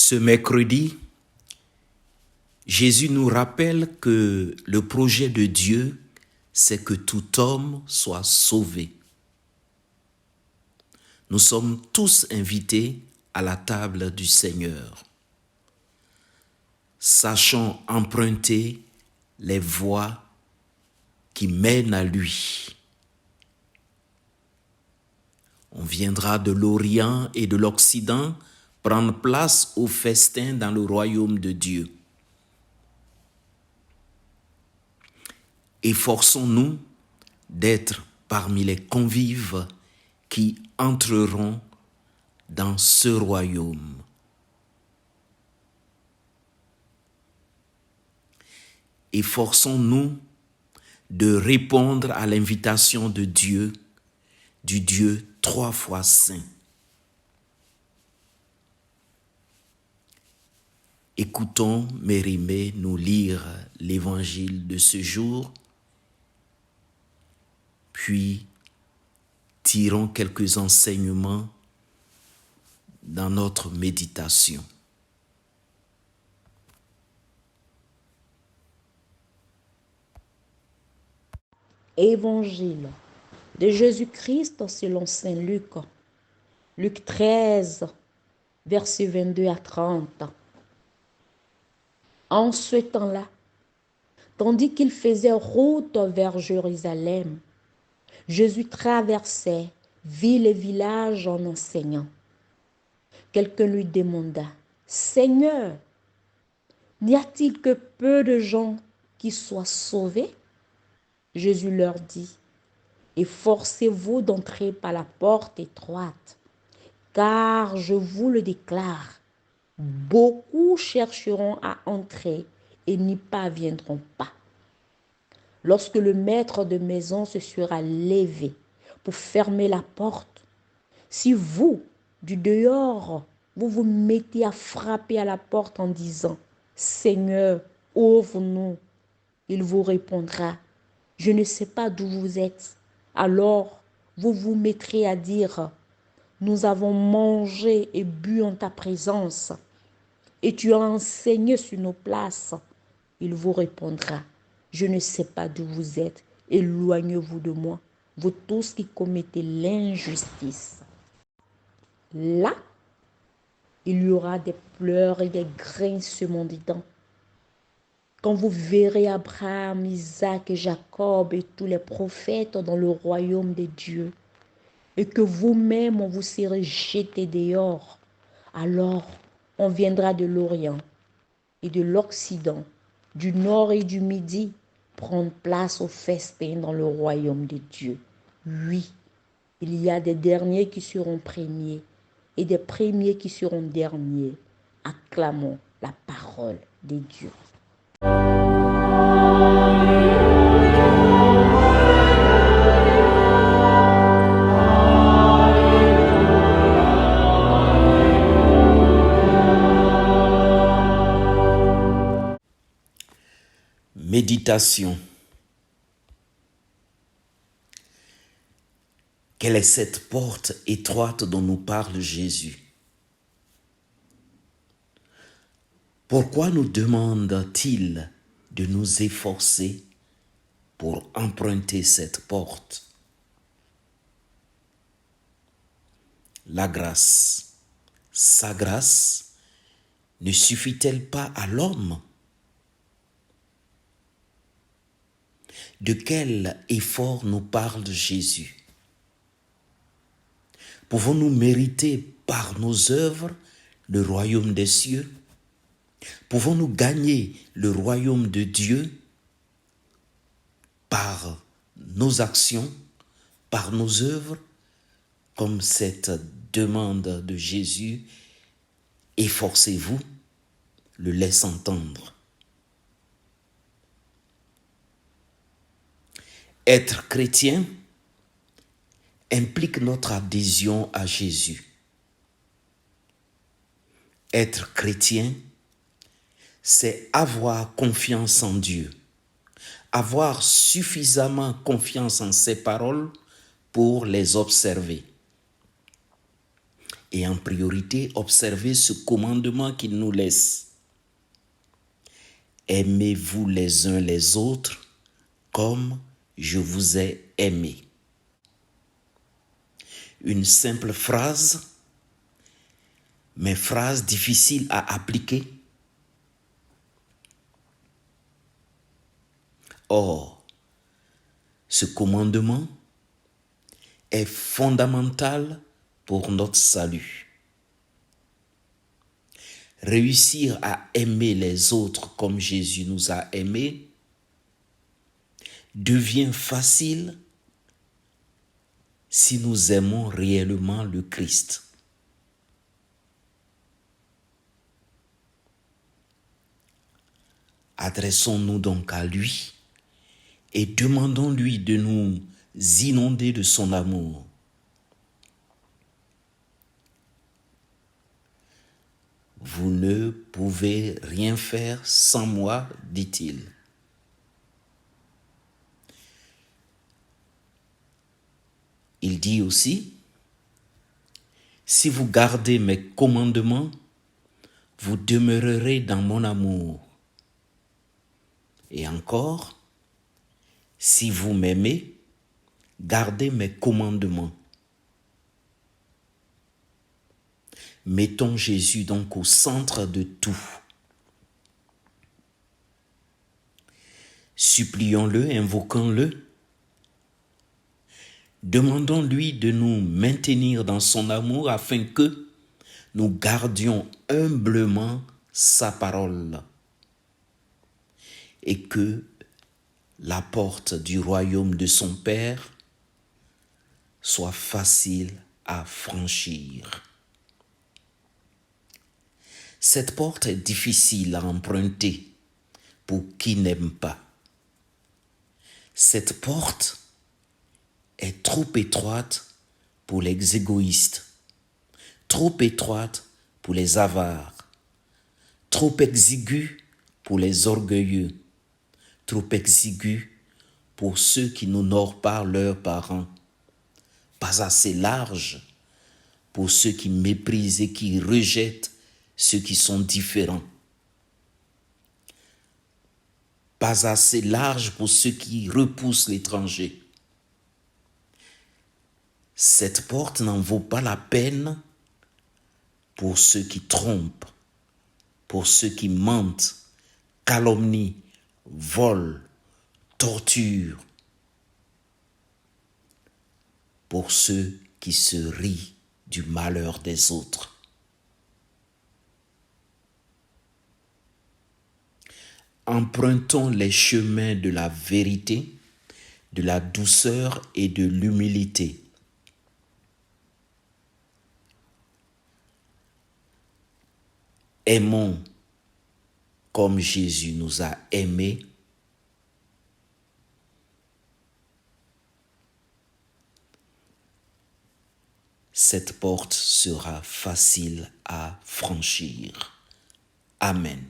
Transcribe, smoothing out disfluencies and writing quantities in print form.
Ce mercredi, Jésus nous rappelle que le projet de Dieu, c'est que tout homme soit sauvé. Nous sommes tous invités à la table du Seigneur. Sachons emprunter les voies qui mènent à lui. On viendra de l'Orient et de l'Occident prendre place au festin dans le royaume de Dieu. Efforçons-nous d'être parmi les convives qui entreront dans ce royaume. Efforçons-nous de répondre à l'invitation de Dieu, du Dieu 3 fois saint. Écoutons Mérimée nous lire l'évangile de ce jour, puis tirons quelques enseignements dans notre méditation. Évangile de Jésus-Christ selon saint Luc. Luc 13, versets 22 à 30. En ce temps-là, tandis qu'il faisait route vers Jérusalem, Jésus traversait ville et village en enseignant. Quelqu'un lui demanda, « Seigneur, n'y a-t-il que peu de gens qui soient sauvés ?» Jésus leur dit, « Efforcez-vous d'entrer par la porte étroite, car je vous le déclare, beaucoup chercheront à entrer et n'y parviendront pas. Lorsque le maître de maison se sera levé pour fermer la porte, si vous, du dehors, vous vous mettez à frapper à la porte en disant, « Seigneur, ouvre-nous », il vous répondra, « Je ne sais pas d'où vous êtes. » Alors, vous vous mettrez à dire, « Nous avons mangé et bu en ta présence, et tu as enseigné sur nos places. » Il vous répondra, « Je ne sais pas d'où vous êtes, éloignez-vous de moi, vous tous qui commettez l'injustice. » Là, il y aura des pleurs et des grincements de dents. Quand vous verrez Abraham, Isaac et Jacob et tous les prophètes dans le royaume de Dieu, et que vous-même vous serez jetés dehors, alors on viendra de l'Orient et de l'Occident, du Nord et du Midi, prendre place au festin dans le royaume de Dieu. Oui, il y a des derniers qui seront premiers et des premiers qui seront derniers. Acclamons la parole de Dieu. Méditation. Quelle est cette porte étroite dont nous parle Jésus? Pourquoi nous demande-t-il de nous efforcer pour emprunter cette porte? La grâce, sa grâce, ne suffit-elle pas à l'homme? De quel effort nous parle Jésus? Pouvons-nous mériter par nos œuvres le royaume des cieux? Pouvons-nous gagner le royaume de Dieu par nos actions, par nos œuvres, comme cette demande de Jésus, efforcez-vous, le laisse entendre. Être chrétien implique notre adhésion à Jésus. Être chrétien, c'est avoir confiance en Dieu, avoir suffisamment confiance en ses paroles pour les observer. Et en priorité, observez ce commandement qu'il nous laisse. Aimez-vous les uns les autres comme je vous ai aimé. Une simple phrase, mais phrase difficile à appliquer. Or, ce commandement est fondamental pour notre salut. Réussir à aimer les autres comme Jésus nous a aimés devient facile si nous aimons réellement le Christ. Adressons-nous donc à lui et demandons-lui de nous inonder de son amour. Vous ne pouvez rien faire sans moi, dit-il. Il dit aussi, si vous gardez mes commandements, vous demeurerez dans mon amour. Et encore, si vous m'aimez, gardez mes commandements. Mettons Jésus donc au centre de tout. Supplions-le, invoquons-le. Demandons-lui de nous maintenir dans son amour afin que nous gardions humblement sa parole et que la porte du royaume de son Père soit facile à franchir. Cette porte est difficile à emprunter pour qui n'aime pas. Cette porte est trop étroite pour les égoïstes, trop étroite pour les avares, trop exiguë pour les orgueilleux, trop exiguë pour ceux qui n'honorent pas leurs parents, pas assez large pour ceux qui méprisent et qui rejettent ceux qui sont différents, pas assez large pour ceux qui repoussent l'étranger. Cette porte n'en vaut pas la peine pour ceux qui trompent, pour ceux qui mentent, calomnient, volent, torturent, pour ceux qui se rient du malheur des autres. Empruntons les chemins de la vérité, de la douceur et de l'humilité. Aimons comme Jésus nous a aimés. Cette porte sera facile à franchir. Amen.